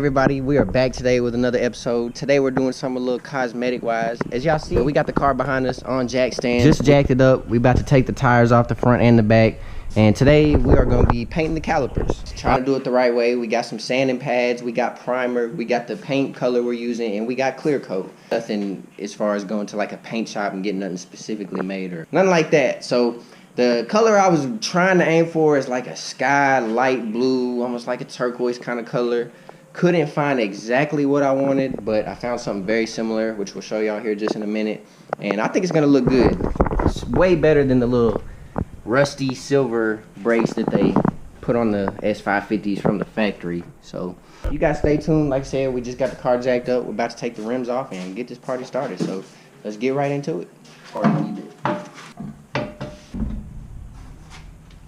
everybody, we are back today with another episode. Today we're doing something a little cosmetic wise. As y'all see, we got the car behind us on jack stand. Just jacked it up. We about to take the tires off the front and the back. And today we are going to be painting the calipers. Trying to do it the right way. We got some sanding pads, we got primer, we got the paint color we're using, and we got clear coat. Nothing as far as going to like a paint shop and getting nothing specifically made or nothing like that. So the color I was trying to aim for is like a sky light blue, almost like a turquoise kind of color. Couldn't find exactly what I wanted, but I found something very similar, which we'll show y'all here just in a minute. And I think it's gonna look good. It's way better than the little rusty silver brakes that they put on the S550s from the factory. So you guys stay tuned. Like I said, we just got the car jacked up. We're about to take the rims off and get this party started. So let's get right into it.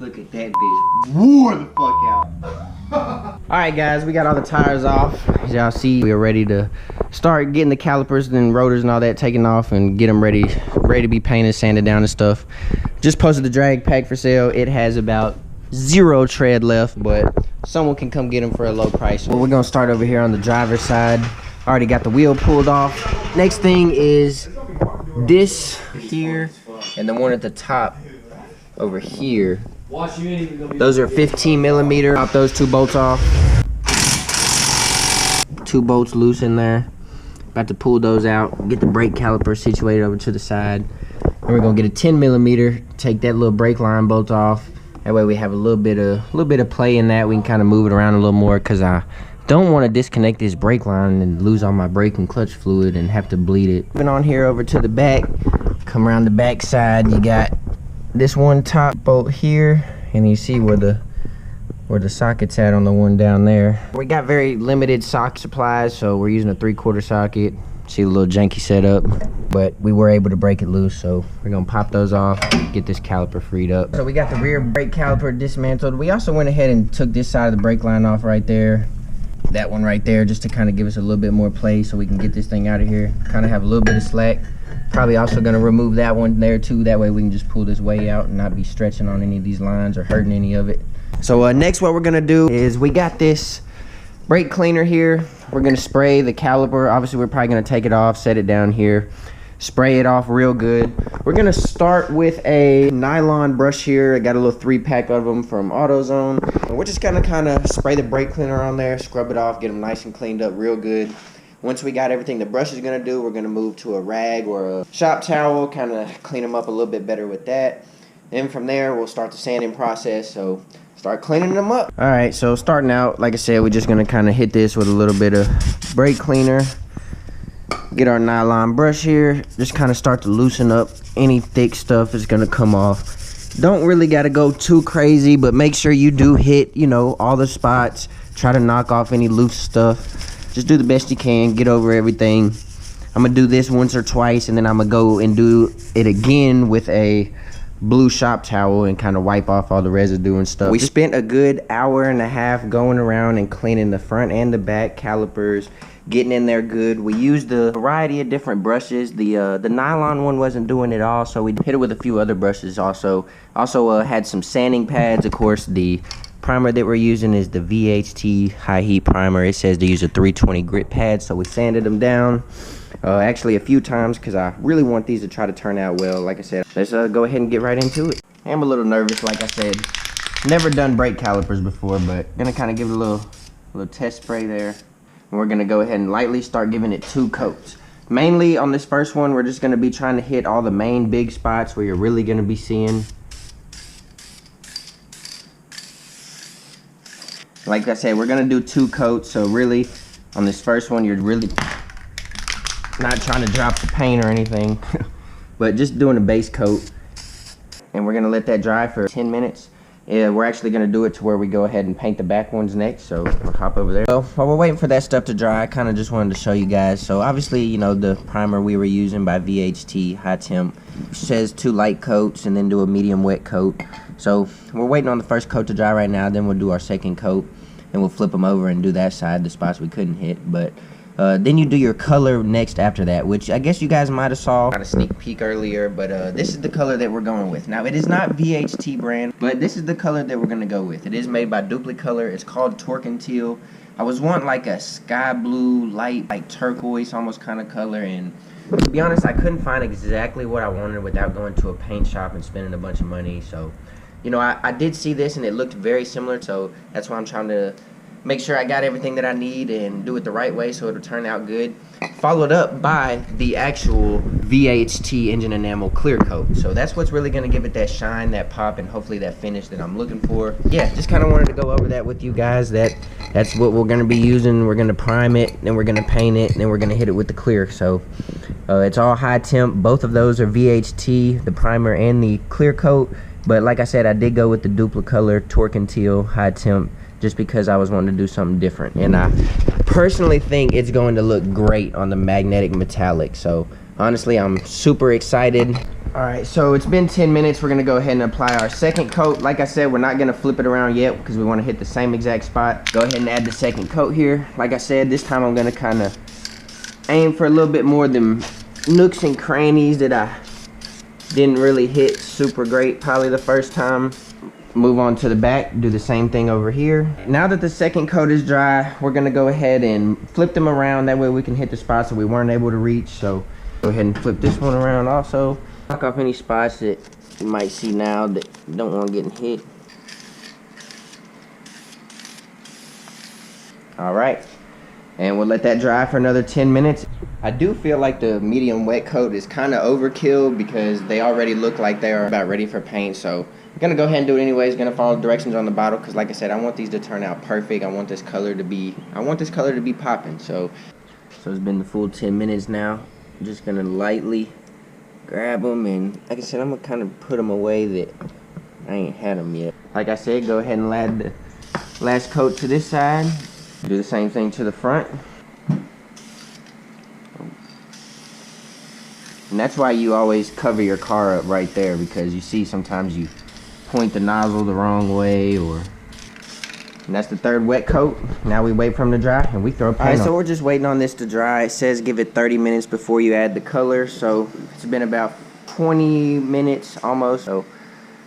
Look at that bitch. Wore the fuck out. Alright guys, we got all the tires off. As y'all see, we are ready to start getting the calipers and rotors and all that taken off and get them ready to be painted, sanded down and stuff. Just posted the drag pack for sale. It has about 0 tread left, but someone can come get them for a low price. Well, we're gonna start over here on the driver's side. Already got the wheel pulled off. Next thing is this here and the one at the top over here. Those are 15 millimeter. Pop those 2 bolts off. 2 bolts loose in there. About to pull those out. Get the brake caliper situated over to the side. And we're gonna get a 10 millimeter. Take that little brake line bolt off. That way we have a little bit of play in that. We can kind of move it around a little more because I don't want to disconnect this brake line and lose all my brake and clutch fluid and have to bleed it. Moving on here over to the back. Come around the back side. You got this one top bolt here, and you see where the socket's at on the one down there. We got very limited socket supplies, so we're using a 3/4 socket. See a little janky setup, but we were able to break it loose, so we're gonna pop those off, get this caliper freed up. So we got the rear brake caliper dismantled. We also went ahead and took this side of the brake line off right there, that one right there, just to kind of give us a little bit more play so we can get this thing out of here, kind of have a little bit of slack. Probably also gonna remove that one there too, that way we can just pull this way out and not be stretching on any of these lines or hurting any of it. So next what we're gonna do is we got this brake cleaner here. We're gonna spray the caliper. Obviously we're probably gonna take it off, set it down here, spray it off real good. We're gonna start with a nylon brush here. I got a little 3-pack of them from AutoZone. And we're just gonna kind of spray the brake cleaner on there, scrub it off, get them nice and cleaned up real good. Once we got everything the brush is gonna do, we're gonna move to a rag or a shop towel, kind of clean them up a little bit better with that. Then from there, we'll start the sanding process, so start cleaning them up. All right, so starting out, like I said, we're just gonna kind of hit this with a little bit of brake cleaner. Get our nylon brush here, just kind of start to loosen up any thick stuff that's gonna come off. Don't really gotta go too crazy, but make sure you do hit, you know, all the spots. Try to knock off any loose stuff. Just do the best you can, get over everything. I'm gonna do this once or twice, and then I'm gonna go and do it again with a blue shop towel and kind of wipe off all the residue and stuff. We spent a good hour and a half going around and cleaning the front and the back calipers, getting in there good. We used a variety of different brushes. The nylon one wasn't doing it all, so we hit it with a few other brushes also. Also had some sanding pads. Of course, the primer that we're using is the VHT high heat primer. It says to use a 320 grit pad, so we sanded them down actually a few times because I really want these to try to turn out well. Like I said, let's go ahead and get right into it. I'm a little nervous, like I said. Never done brake calipers before, but gonna kind of give it a little test spray there. And we're gonna go ahead and lightly start giving it 2 coats. Mainly on this first one, we're just gonna be trying to hit all the main big spots where you're really gonna be seeing. Like I said, we're gonna do 2 coats, so really on this first one you're really not trying to drop the paint or anything, but just doing a base coat. And we're gonna let that dry for 10 minutes. Yeah, we're actually gonna do it to where we go ahead and paint the back ones next, so we'll hop over there. So while we're waiting for that stuff to dry, I kind of just wanted to show you guys. So obviously, you know, the primer we were using by VHT high temp says 2 light coats and then do a medium wet coat. So we're waiting on the first coat to dry right now, then we'll do our second coat and we'll flip them over and do that side, the spots we couldn't hit. But then you do your color next after that, which I guess you guys might have saw. Got a sneak peek earlier, but this is the color that we're going with. Now, it is not VHT brand, but this is the color that we're going to go with. It is made by Duplicolor. It's called Torque and Teal. I was wanting like a sky blue, light, like turquoise almost kind of color, and to be honest, I couldn't find exactly what I wanted without going to a paint shop and spending a bunch of money. So, you know, I did see this and it looked very similar, so that's why I'm trying to make sure I got everything that I need and do it the right way so it'll turn out good. Followed up by the actual VHT engine enamel clear coat. So that's what's really going to give it that shine, that pop, and hopefully that finish that I'm looking for. Yeah, just kind of wanted to go over that with you guys. That's what we're going to be using. We're going to prime it, then we're going to paint it, and then we're going to hit it with the clear. So it's all high temp. Both of those are VHT, the primer and the clear coat. But like I said, I did go with the Duplicolor Torque and Teal high temp, just because I was wanting to do something different, and I personally think it's going to look great on the magnetic metallic. So honestly, I'm super excited. All right, so it's been 10 minutes. We're gonna go ahead and apply our second coat. Like I said, we're not gonna flip it around yet because we want to hit the same exact spot. Go ahead and add the second coat here. Like I said, this time I'm gonna kind of aim for a little bit more of them nooks and crannies that I didn't really hit super great probably the first time. Move on to the back, do the same thing over here. Now that the second coat is dry, we're gonna go ahead and flip them around. That way we can hit the spots that we weren't able to reach. So go ahead and flip this one around also. Knock off any spots that you might see now that you don't want getting hit. All right, and we'll let that dry for another 10 minutes. I do feel like the medium wet coat is kind of overkill because they already look like they are about ready for paint. So I'm gonna go ahead and do it anyways. Gonna follow directions on the bottle because, like I said, I want these to turn out perfect. I want this color to be popping. So it's been the full 10 minutes now. I'm just gonna lightly grab them, and like I said, I'm gonna kind of put them away that I ain't had them yet. Like I said, go ahead and add the last coat to this side. Do the same thing to the front. And that's why you always cover your car up right there, because you see sometimes you point the nozzle the wrong way, and that's the third wet coat. Now we wait for them to dry and we throw paint on. Alright, so we're just waiting on this to dry. It says give it 30 minutes before you add the color, so it's been about 20 minutes almost. So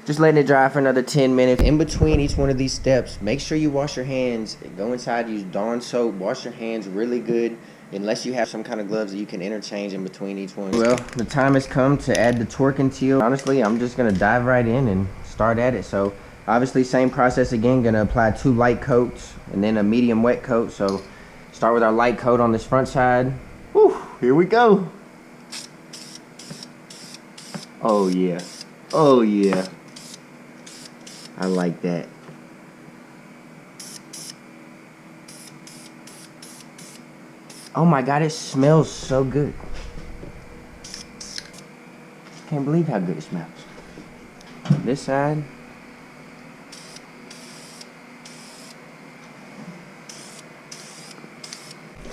just letting it dry for another 10 minutes. In between each one of these steps, make sure you wash your hands. Go inside, use Dawn soap, wash your hands really good, unless you have some kind of gloves that you can interchange in between each one. Well, the time has come to add the Torque and Teal. Honestly, I'm just gonna dive right in and start at it. So obviously same process again, gonna apply 2 light coats and then a medium wet coat. So start with our light coat on this front side. Whew, here we go. Oh yeah, oh yeah, I like that. Oh my God, it smells so good. Can't believe how good it smells. This side.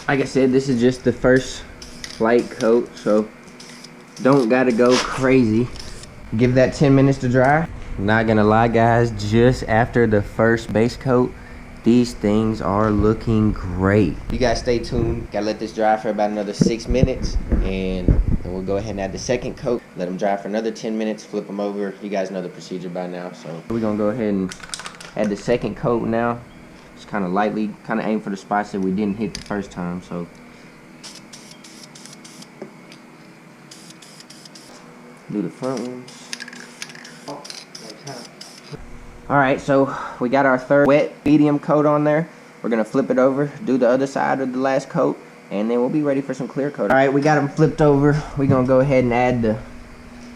Like I said, this is just the first light coat, so don't gotta go crazy. Give that 10 minutes to dry. Not gonna lie guys, just after the first base coat, these things are looking great. You guys stay tuned. Gotta let this dry for about another 6 minutes, and then we'll go ahead and add the second coat. Let them dry for another 10 minutes, flip them over. You guys know the procedure by now. So we're gonna go ahead and add the second coat now. Just kind of lightly, kind of aim for the spots that we didn't hit the first time. So do the front ones. Alright, so we got our third wet medium coat on there. We're going to flip it over, do the other side of the last coat, and then we'll be ready for some clear coat. Alright, we got them flipped over. We're going to go ahead and add the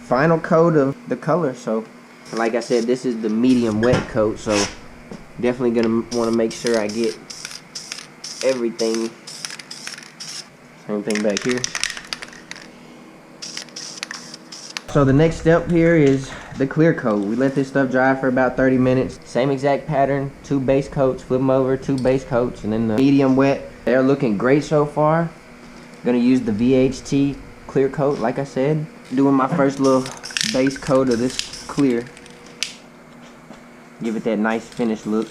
final coat of the color. So, like I said, this is the medium wet coat, so definitely going to want to make sure I get everything. Same thing back here. So the next step here is the clear coat. We let this stuff dry for about 30 minutes. Same exact pattern, 2 base coats, flip them over, 2 base coats, and then the medium wet. They're looking great so far. Gonna use the VHT clear coat, like I said. Doing my first little base coat of this clear. Give it that nice finished look.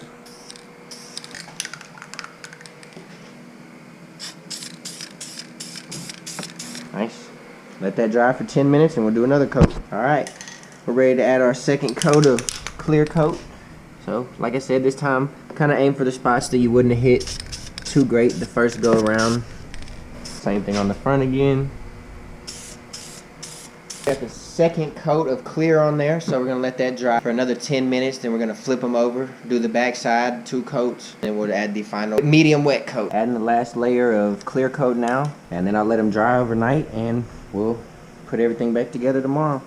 Nice. Let that dry for 10 minutes and we'll do another coat. Alright, we're ready to add our second coat of clear coat. So, like I said, this time kind of aim for the spots that you wouldn't have hit too great the first go around. Same thing on the front again. Got the second coat of clear on there, so we're gonna let that dry for another 10 minutes. Then we're gonna flip them over, do the back side, 2 coats, then we'll add the final medium wet coat. Adding the last layer of clear coat now, and then I'll let them dry overnight, and we'll put everything back together tomorrow.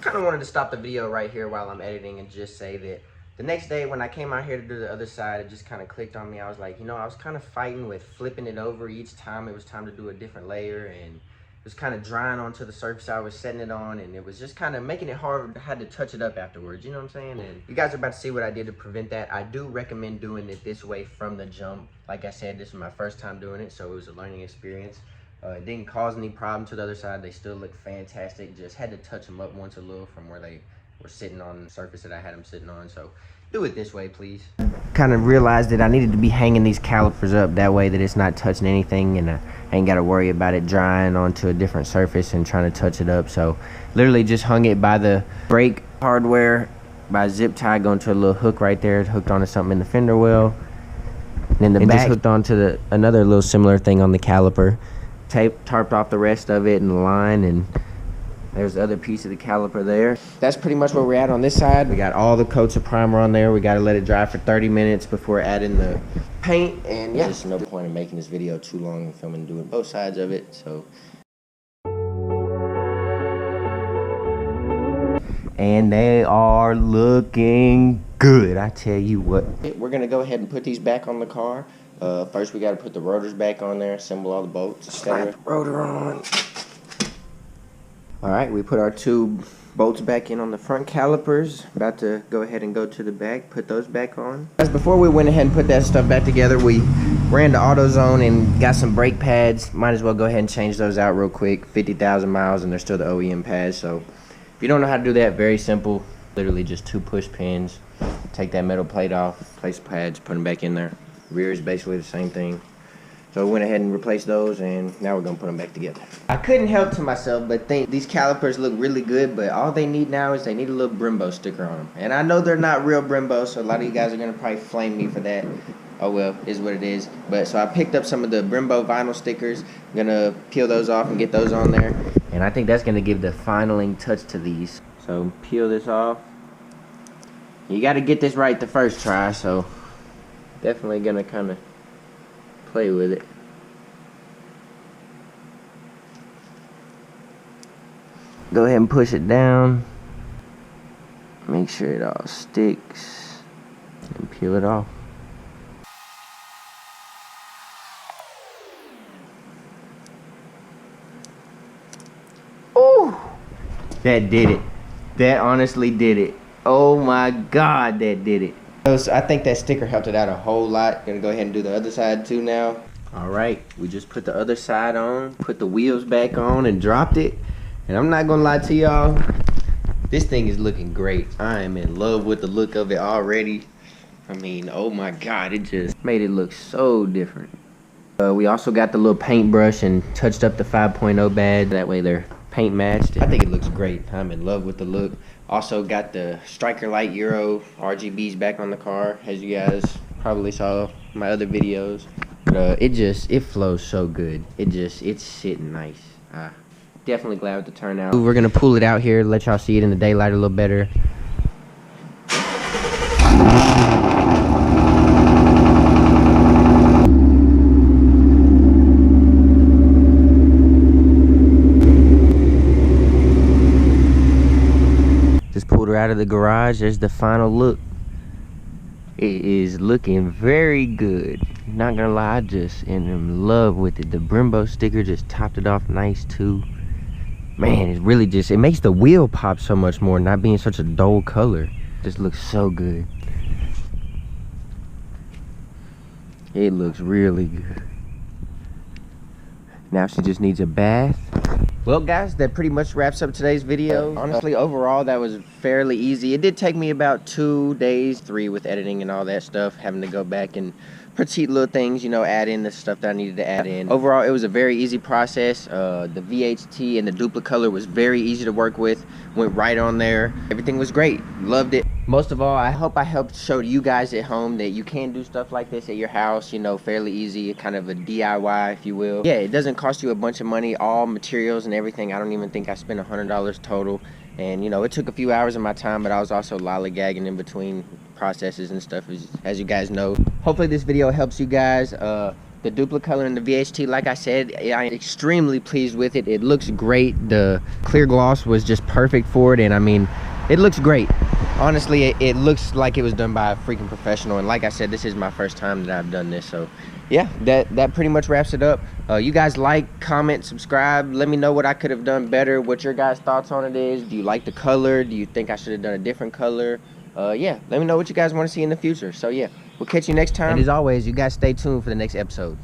Kind of wanted to stop the video right here while I'm editing and just say that the next day when I came out here to do the other side, it just kind of clicked on me. I was like, you know, I was kind of fighting with flipping it over each time it was time to do a different layer, and it was kind of drying onto the surface I was setting it on, and it was just kind of making it hard. I had to touch it up afterwards, you know what I'm saying? And you guys are about to see what I did to prevent that. I do recommend doing it this way from the jump. Like I said, this is my first time doing it, so it was a learning experience. It didn't cause any problem to the other side. They still look fantastic. Just had to touch them up once a little from where they were sitting on the surface that I had them sitting on. So do it this way, please. Kind of realized that I needed to be hanging these calipers up that way that it's not touching anything, and I ain't got to worry about it drying onto a different surface and trying to touch it up. So literally just hung it by the brake hardware by a zip tie going to a little hook right there. It's hooked onto something in the fender well. And then the back just hooked onto another little similar thing on the caliper. Tarped off the rest of it in the line, and there's the other piece of the caliper there. That's pretty much where we're at on this side. We got all the coats of primer on there. We got to let it dry for 30 minutes before adding the paint. And yeah, there's no point in making this video too long and filming doing both sides of it. So, and they are looking good, I tell you what. We're gonna go ahead and put these back on the car. First we got to put the rotors back on there, assemble all the bolts, slap the rotor on. Alright, we put our 2 bolts back in on the front calipers. About to go ahead and go to the back, put those back on. As before we went ahead and put that stuff back together, we ran to AutoZone and got some brake pads. Might as well go ahead and change those out real quick. 50,000 miles and they're still the OEM pads. So if you don't know how to do that, very simple. Literally just 2 push pins. Take that metal plate off, place the pads, put them back in there. Rear is basically the same thing. So we went ahead and replaced those, and now we're gonna put them back together. I couldn't help to myself but think these calipers look really good, but all they need now is they need a little Brembo sticker on them. And I know they're not real Brembo, so a lot of you guys are gonna probably flame me for that. Oh well, is what it is. But so I picked up some of the Brembo vinyl stickers. I'm gonna peel those off and get those on there. And I think that's gonna give the finaling touch to these. So peel this off. You gotta get this right the first try, so definitely gonna kind of play with it. Go ahead and push it down. Make sure it all sticks. And peel it off. Oh! That did it. That honestly did it. Oh my God, that did it. So I think that sticker helped it out a whole lot. Gonna go ahead and do the other side too now. Alright, we just put the other side on, put the wheels back on and dropped it. And I'm not gonna lie to y'all, this thing is looking great. I am in love with the look of it already. I mean, oh my God, it just made it look so different. We also got the little paintbrush and touched up the 5.0 badge. That way they're paint matched. I think it looks great. I'm in love with the look. Also got the Striker Light Euro RGBs back on the car, as you guys probably saw in my other videos. But it flows so good. It's sitting nice. Definitely glad with the turnout. We're gonna pull it out here, let y'all see it in the daylight a little better. Just pulled her out of the garage. There's the final look. It is looking very good. Not gonna lie, I just am in love with it. The Brembo sticker just topped it off nice too. Man, it really just, it makes the wheel pop so much more, not being such a dull color. Just looks so good. It looks really good. Now she just needs a bath. Well guys, that pretty much wraps up today's video. Honestly, overall, that was fairly easy. It did take me about 2 days, 3 with editing and all that stuff, having to go back and petite little things, you know, add in the stuff that I needed to add in. Overall, it was a very easy process. The VHT and the Duplicolor was very easy to work with. Went right on there. Everything was great. Loved it. Most of all, I hope I helped show you guys at home that you can do stuff like this at your house, you know, fairly easy, kind of a DIY, if you will. Yeah, it doesn't cost you a bunch of money, all materials and everything. I don't even think I spent $100 total. And, you know, it took a few hours of my time, but I was also lollygagging in between processes and stuff, as you guys know. Hopefully this video helps you guys. The Duplicolor and the VHT, like I said, I'm extremely pleased with it. It looks great. The clear gloss was just perfect for it, and I mean, it looks great. Honestly, it looks like it was done by a freaking professional, and like I said, this is my first time that I've done this, so yeah, that pretty much wraps it up. You guys like, comment, subscribe. Let me know what I could have done better, what your guys' thoughts on it is. Do you like the color? Do you think I should have done a different color? Yeah, let me know what you guys want to see in the future. So yeah, we'll catch you next time. And as always, you guys stay tuned for the next episode.